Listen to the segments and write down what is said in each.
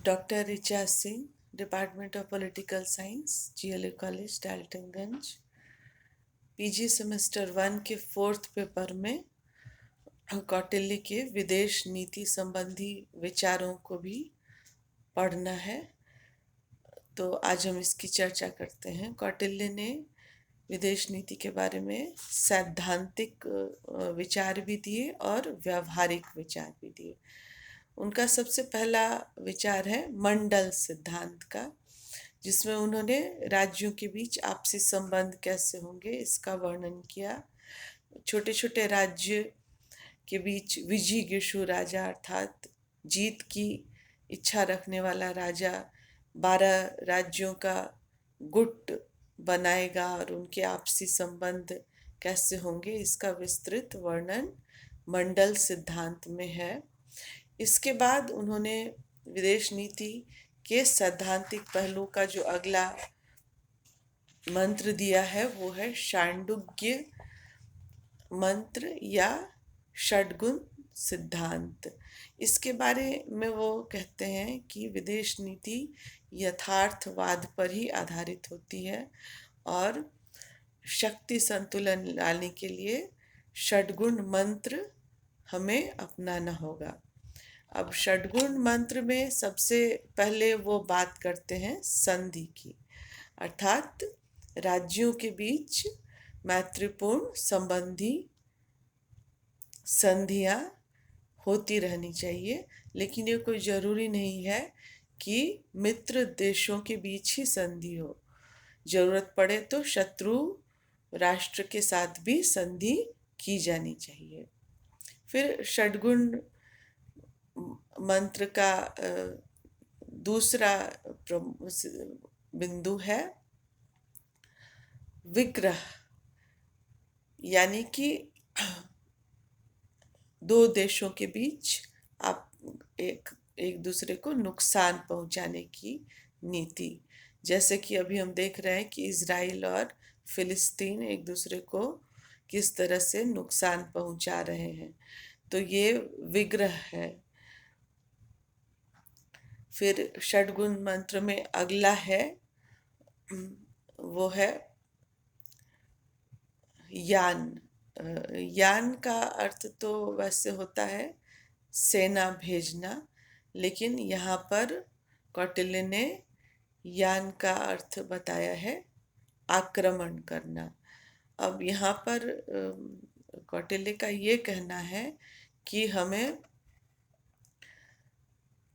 Doctor Richa Singh, department of political science, GLA college, Daltonganj. PG semester 1 के 4th paper में कौटिल्य के विदेश नीति संबंधी विचारों को भी पढ़ना है। तो आज हम इसकी चर्चा करते हैं। कौटिल्य ने विदेश नीति के बारे में सैद्धांतिक विचार भी दिए और व्यावहारिक विचार भी दिए। उनका सबसे पहला विचार है मंडल सिद्धांत का, जिसमें उन्होंने राज्यों के बीच आपसी संबंध कैसे होंगे इसका वर्णन किया। छोटे छोटे राज्य के बीच विजिगीषु राजा अर्थात जीत की इच्छा रखने वाला राजा 12 राज्यों का गुट बनाएगा और उनके आपसी संबंध कैसे होंगे इसका विस्तृत वर्णन मंडल सिद्धांत में है। इसके बाद उन्होंने विदेश नीति के सैद्धांतिक पहलू का जो अगला मंत्र दिया है वो है शांडुग्य मंत्र या षड्गुण सिद्धांत। इसके बारे में वो कहते हैं कि विदेश नीति यथार्थवाद पर ही आधारित होती है और शक्ति संतुलन लाने के लिए षड्गुण मंत्र हमें अपनाना होगा। अब षड्गुण मंत्र में सबसे पहले वो बात करते हैं संधि की, अर्थात राज्यों के बीच मैत्रीपूर्ण संबंधी संधियां होती रहनी चाहिए, लेकिन ये कोई ज़रूरी नहीं है कि मित्र देशों के बीच ही संधि हो। ज़रूरत पड़े तो शत्रु राष्ट्र के साथ भी संधि की जानी चाहिए। फिर षड्गुण मंत्र का दूसरा बिंदु है विग्रह, यानी कि दो देशों के बीच आप एक दूसरे को नुकसान पहुंचाने की नीति। जैसे कि अभी हम देख रहे हैं कि इजराइल और फिलिस्तीन एक दूसरे को किस तरह से नुकसान पहुंचा रहे हैं, तो ये विग्रह है। फिर षड्गुण मंत्र में अगला है वो है यान। यान का अर्थ तो वैसे होता है सेना भेजना, लेकिन यहाँ पर कौटिल्य ने यान का अर्थ बताया है आक्रमण करना। अब यहाँ पर कौटिल्य का ये कहना है कि हमें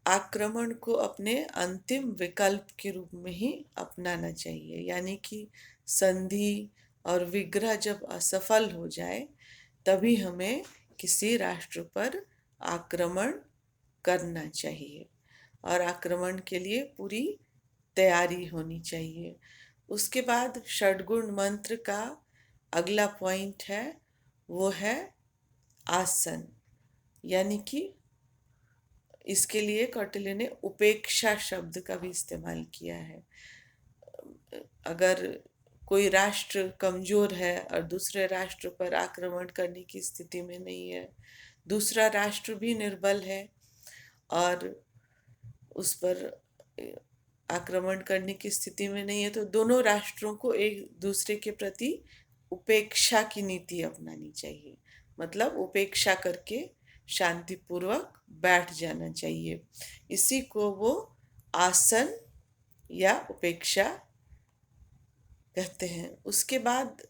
आक्रमण को अपने अंतिम विकल्प के रूप में ही अपनाना चाहिए, यानी कि संधि और विग्रह जब असफल हो जाए तभी हमें किसी राष्ट्र पर आक्रमण करना चाहिए और आक्रमण के लिए पूरी तैयारी होनी चाहिए। उसके बाद षड्गुण मंत्र का अगला पॉइंट है वो है आसन, यानी कि इसके लिए कौटिल्य ने उपेक्षा शब्द का भी इस्तेमाल किया है। अगर कोई राष्ट्र कमजोर है और दूसरे राष्ट्र पर आक्रमण करने की स्थिति में नहीं है, दूसरा राष्ट्र भी निर्बल है और उस पर आक्रमण करने की स्थिति में नहीं है, तो दोनों राष्ट्रों को एक दूसरे के प्रति उपेक्षा की नीति अपनानी चाहिए। मतलब उपेक्षा करके शांतिपूर्वक बैठ जाना चाहिए। इसी को वो आसन या उपेक्षा कहते हैं। उसके बाद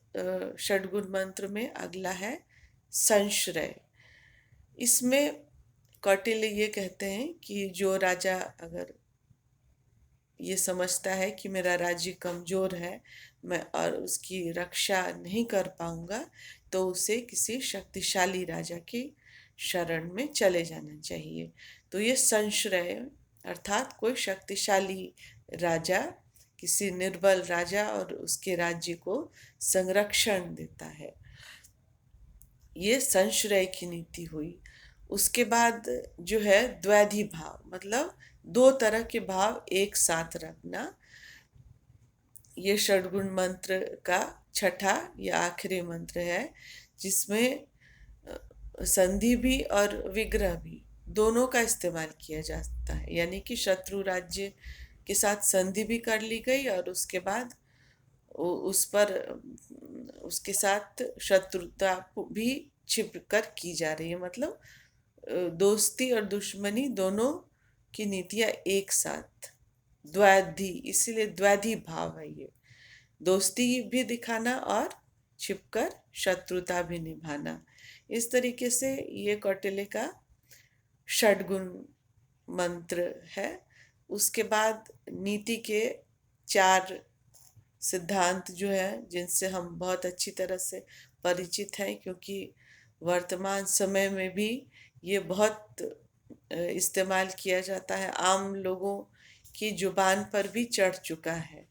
षड्गुण मंत्र में अगला है संश्रय। इसमें कौटिल्य ये कहते हैं कि जो राजा अगर ये समझता है कि मेरा राज्य कमजोर है मैं और उसकी रक्षा नहीं कर पाऊंगा, तो उसे किसी शक्तिशाली राजा की शरण में चले जाना चाहिए। तो ये संश्रय अर्थात कोई शक्तिशाली राजा किसी निर्बल राजा और उसके राज्य को संरक्षण देता है, ये संश्रय की नीति हुई। उसके बाद जो है द्वैधी भाव, मतलब दो तरह के भाव एक साथ रखना, ये षड्गुण मंत्र का छठा या आखिरी मंत्र है, जिसमें संधि भी और विग्रह भी दोनों का इस्तेमाल किया जाता है, यानी कि शत्रु राज्य के साथ संधि भी कर ली गई और उसके बाद उस पर उसके साथ शत्रुता भी छिप कर की जा रही है। मतलब दोस्ती और दुश्मनी दोनों की नीतियां एक साथ, द्वैधी, इसीलिए द्वैधी भाव है ये, दोस्ती भी दिखाना और छिपकर शत्रुता भी निभाना। इस तरीके से ये कौटिल्य का षडगुण मंत्र है। उसके बाद नीति के 4 सिद्धांत जो है, जिनसे हम बहुत अच्छी तरह से परिचित हैं, क्योंकि वर्तमान समय में भी ये बहुत इस्तेमाल किया जाता है, आम लोगों की जुबान पर भी चढ़ चुका है।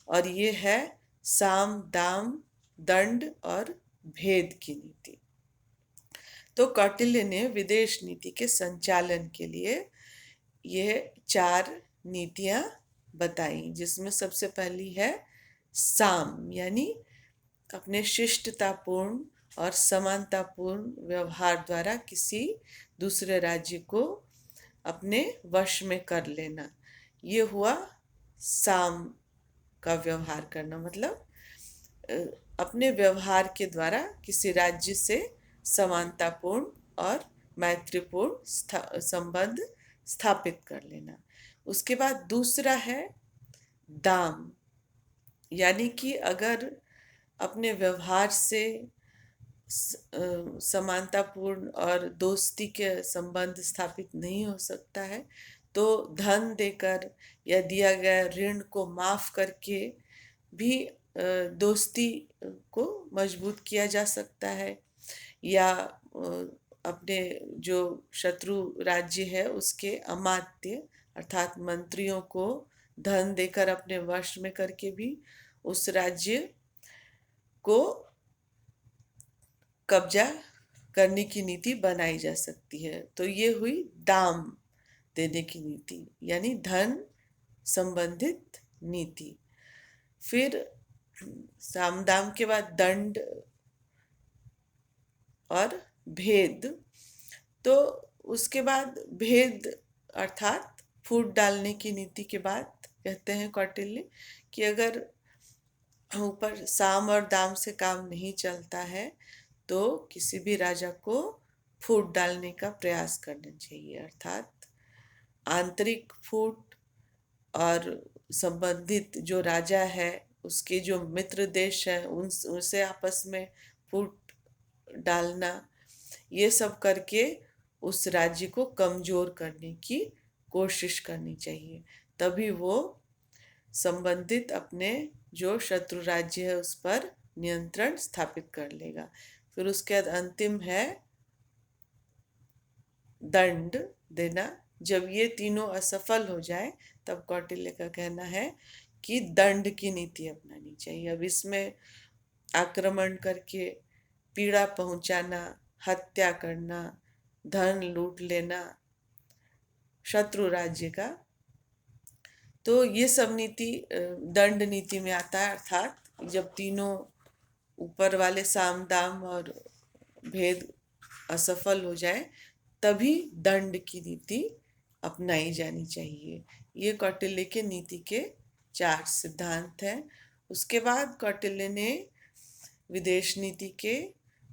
और ये है साम दाम दंड और भेद की नीति। तो कौटिल्य ने विदेश नीति के संचालन के लिए ये 4 नीतियां बताई, जिसमें सबसे पहली है साम, यानी अपने शिष्टतापूर्ण और समानतापूर्ण व्यवहार द्वारा किसी दूसरे राज्य को अपने वश में कर लेना। ये हुआ साम का व्यवहार करना, मतलब अपने व्यवहार के द्वारा किसी राज्य से समानतापूर्ण और मैत्रीपूर्ण संबंध स्थापित कर लेना। उसके बाद दूसरा है दाम, यानी कि अगर अपने व्यवहार से समानतापूर्ण और दोस्ती के संबंध स्थापित नहीं हो सकता है, तो धन देकर या दिया गया ऋण को माफ करके भी दोस्ती को मजबूत किया जा सकता है, या अपने जो शत्रु राज्य है उसके अमात्य अर्थात मंत्रियों को धन देकर अपने वश में करके भी उस राज्य को कब्जा करने की नीति बनाई जा सकती है। तो ये हुई दाम देने की नीति, यानी धन संबंधित नीति। फिर साम दाम के बाद दंड और भेद। तो उसके बाद भेद अर्थात फूट डालने की नीति के बाद कहते हैं कौटिल्य कि अगर ऊपर साम और दाम से काम नहीं चलता है तो किसी भी राजा को फूट डालने का प्रयास करना चाहिए, अर्थात आंतरिक फूट और संबंधित जो राजा है उसके जो मित्र देश है उनसे आपस में फूट डालना, ये सब करके उस राज्य को कमजोर करने की कोशिश करनी चाहिए। तभी वो संबंधित अपने जो शत्रु राज्य है उस पर नियंत्रण स्थापित कर लेगा। फिर उसके बाद अंतिम है दंड देना। जब ये तीनों असफल हो जाए तब कौटिल्य का कहना है कि दंड की नीति अपनानी चाहिए। अब इसमें आक्रमण करके पीड़ा पहुंचाना, हत्या करना, धन लूट लेना शत्रु राज्य का, तो ये सब नीति दंड नीति में आता है। अर्थात जब तीनों ऊपर वाले साम दाम और भेद असफल हो जाए तभी दंड की नीति अपनाई जानी चाहिए। ये कौटिल्य के नीति के 4 सिद्धांत हैं। उसके बाद कौटिल्य ने विदेश नीति के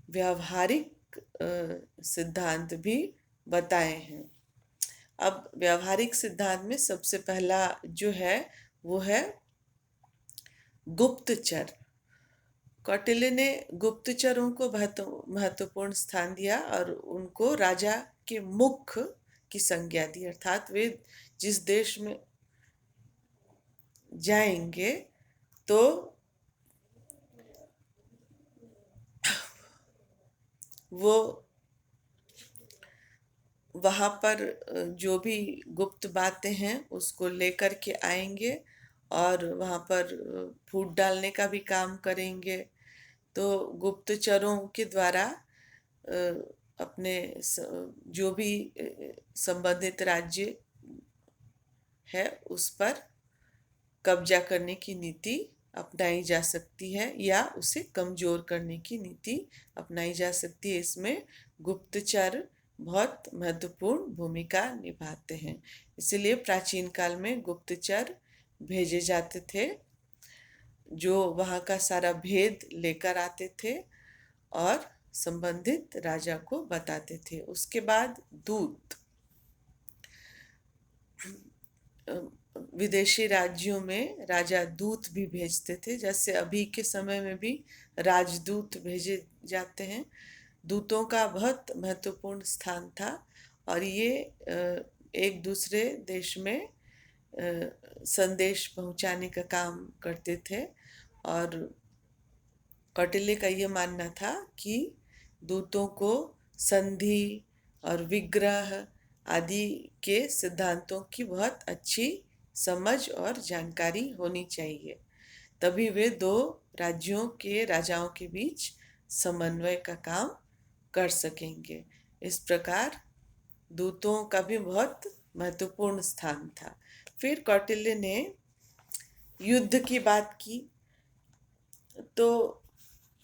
व्यावहारिक सिद्धांत भी बताए हैं। अब व्यावहारिक सिद्धांत में सबसे पहला जो है वो है गुप्तचर। कौटिल्य ने गुप्तचरों को महत्वपूर्ण स्थान दिया और उनको राजा के मुख्य की संज्ञा दी, अर्थात वे जिस देश में जाएंगे तो वो वहाँ पर जो भी गुप्त बातें हैं उसको लेकर के आएंगे और वहाँ पर फूट डालने का भी काम करेंगे। तो गुप्तचरों के द्वारा अपने जो भी संबंधित राज्य है उस पर कब्जा करने की नीति अपनाई जा सकती है या उसे कमजोर करने की नीति अपनाई जा सकती है। इसमें गुप्तचर बहुत महत्वपूर्ण भूमिका निभाते हैं। इसलिए प्राचीन काल में गुप्तचर भेजे जाते थे जो वहाँ का सारा भेद लेकर आते थे और संबंधित राजा को बताते थे। उसके बाद दूत विदेशी राज्यों में राजा दूत भी भेजते थे, जैसे अभी के समय में भी राजदूत भेजे जाते हैं। दूतों का बहुत महत्वपूर्ण स्थान था और ये एक दूसरे देश में संदेश पहुंचाने का काम करते थे। और कौटिल्य का ये मानना था कि दूतों को संधि और विग्रह आदि के सिद्धांतों की बहुत अच्छी समझ और जानकारी होनी चाहिए, तभी वे दो राज्यों के राजाओं के बीच समन्वय का काम कर सकेंगे। इस प्रकार दूतों का भी बहुत महत्वपूर्ण स्थान था। फिर कौटिल्य ने युद्ध की बात की, तो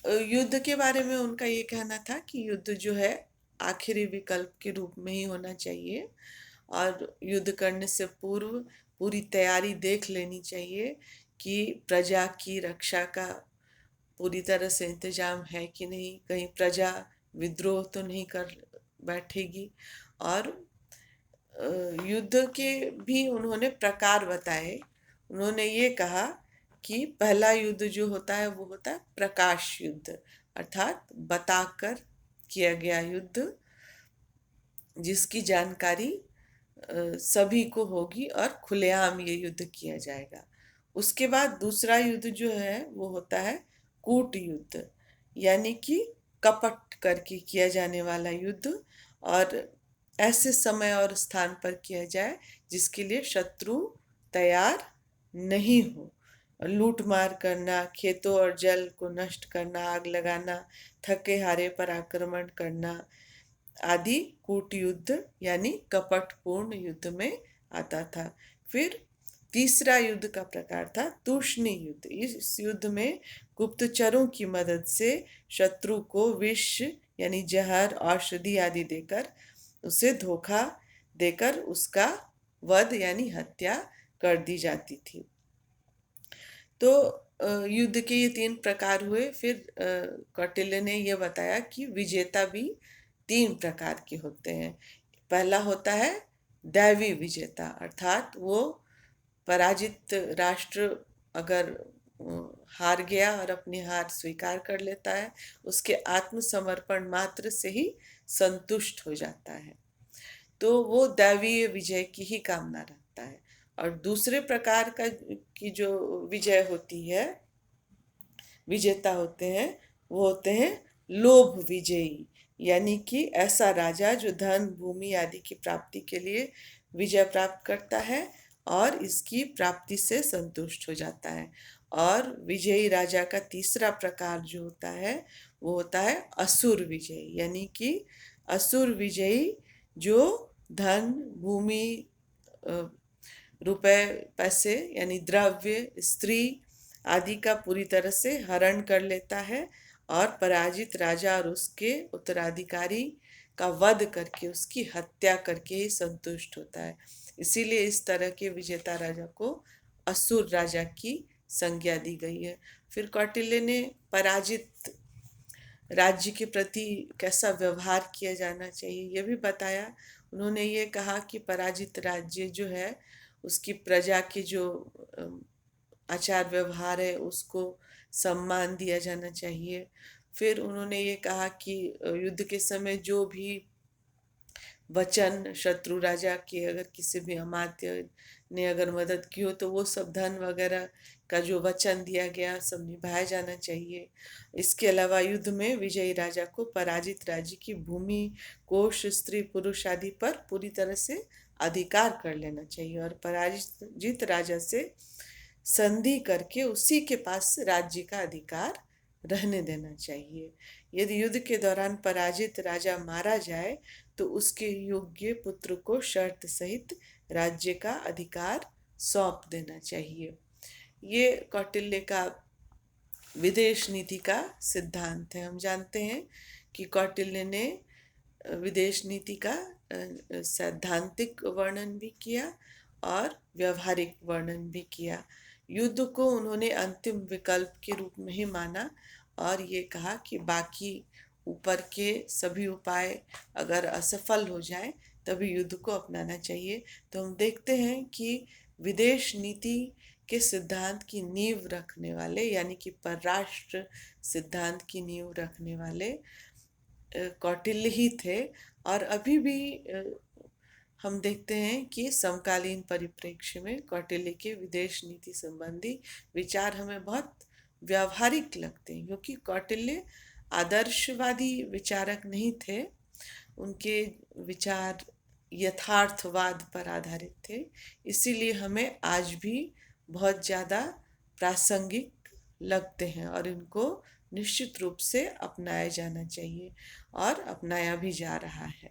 युद्ध के बारे में उनका ये कहना था कि युद्ध जो है आखिरी विकल्प के रूप में ही होना चाहिए और युद्ध करने से पूर्व पूरी तैयारी देख लेनी चाहिए कि प्रजा की रक्षा का पूरी तरह से इंतजाम है कि नहीं, कहीं प्रजा विद्रोह तो नहीं कर बैठेगी। और युद्ध के भी उन्होंने प्रकार बताए। उन्होंने ये कहा कि पहला युद्ध जो होता है वो होता है प्रकाश युद्ध, अर्थात बताकर किया गया युद्ध जिसकी जानकारी सभी को होगी और खुलेआम ये युद्ध किया जाएगा। उसके बाद दूसरा युद्ध जो है वो होता है कूट युद्ध, यानी कि कपट करके किया जाने वाला युद्ध, और ऐसे समय और स्थान पर किया जाए जिसके लिए शत्रु तैयार नहीं हो। लूट मार करना, खेतों और जल को नष्ट करना, आग लगाना, थके हारे पर आक्रमण करना आदि कूट युद्ध यानी कपटपूर्ण युद्ध में आता था। फिर तीसरा युद्ध का प्रकार था तूष्णी युद्ध। इस युद्ध में गुप्तचरों की मदद से शत्रु को विष यानी जहर, औषधि आदि देकर उसे धोखा देकर उसका वध यानी हत्या कर दी जाती थी। तो युद्ध के ये 3 प्रकार हुए। फिर कौटिल्य ने यह बताया कि विजेता भी 3 प्रकार के होते हैं। पहला होता है दैवी विजेता, अर्थात वो पराजित राष्ट्र अगर हार गया और अपनी हार स्वीकार कर लेता है, उसके आत्मसमर्पण मात्र से ही संतुष्ट हो जाता है, तो वो दैवीय विजय की ही कामना रखता है। और दूसरे प्रकार का की जो विजय होती है, विजेता होते हैं, वो होते हैं लोभ विजयी, यानी कि ऐसा राजा जो धन, भूमि आदि की प्राप्ति के लिए विजय प्राप्त करता है और इसकी प्राप्ति से संतुष्ट हो जाता है। और विजयी राजा का तीसरा प्रकार जो होता है वो होता है असुर विजयी, यानी कि असुर विजयी जो धन, भूमि, रुपए, पैसे यानी द्रव्य, स्त्री आदि का पूरी तरह से हरण कर लेता है और पराजित राजा और उसके उत्तराधिकारी का वध करके उसकी हत्या करके ही संतुष्ट होता है। इसीलिए इस तरह के विजेता राजा को असुर राजा की संज्ञा दी गई है। फिर कौटिल्य ने पराजित राज्य के प्रति कैसा व्यवहार किया जाना चाहिए ये भी बताया। उन्होंने ये कहा कि पराजित राज्य जो है उसकी प्रजा के जो आचार व्यवहार है उसको सम्मान दिया जाना चाहिए। फिर उन्होंने ये कहा कि युद्ध के समय जो भी वचन शत्रु राजा के अगर किसी भी अमात्य ने अगर मदद की हो तो वो सब धन वगैरह का जो वचन दिया गया सब निभाया जाना चाहिए। इसके अलावा युद्ध में विजयी राजा को पराजित राज्य की भूमि, कोष, स्त्री, पुरुष आदि पर पूरी तरह से अधिकार कर लेना चाहिए और पराजित राजा से संधि करके उसी के पास राज्य का अधिकार रहने देना चाहिए। यदि युद्ध के दौरान पराजित राजा मारा जाए तो उसके योग्य पुत्र को शर्त सहित राज्य का अधिकार सौंप देना चाहिए। ये कौटिल्य का विदेश नीति का सिद्धांत है। हम जानते हैं कि कौटिल्य ने विदेश नीति का सैद्धांतिक वर्णन भी किया और व्यवहारिक वर्णन भी किया। युद्ध को उन्होंने अंतिम विकल्प के रूप में ही माना और ये कहा कि बाकी ऊपर के सभी उपाय अगर असफल हो जाए तभी युद्ध को अपनाना चाहिए। तो हम देखते हैं कि विदेश नीति के सिद्धांत की नींव रखने वाले, यानी कि परराष्ट्र सिद्धांत की नींव रखने वाले कौटिल्य ही थे। और अभी भी हम देखते हैं कि समकालीन परिप्रेक्ष्य में कौटिल्य के विदेश नीति संबंधी विचार हमें बहुत व्यावहारिक लगते हैं, क्योंकि कौटिल्य आदर्शवादी विचारक नहीं थे। उनके विचार यथार्थवाद पर आधारित थे, इसीलिए हमें आज भी बहुत ज़्यादा प्रासंगिक लगते हैं और इनको निश्चित रूप से अपनाया जाना चाहिए और अपनाया भी जा रहा है।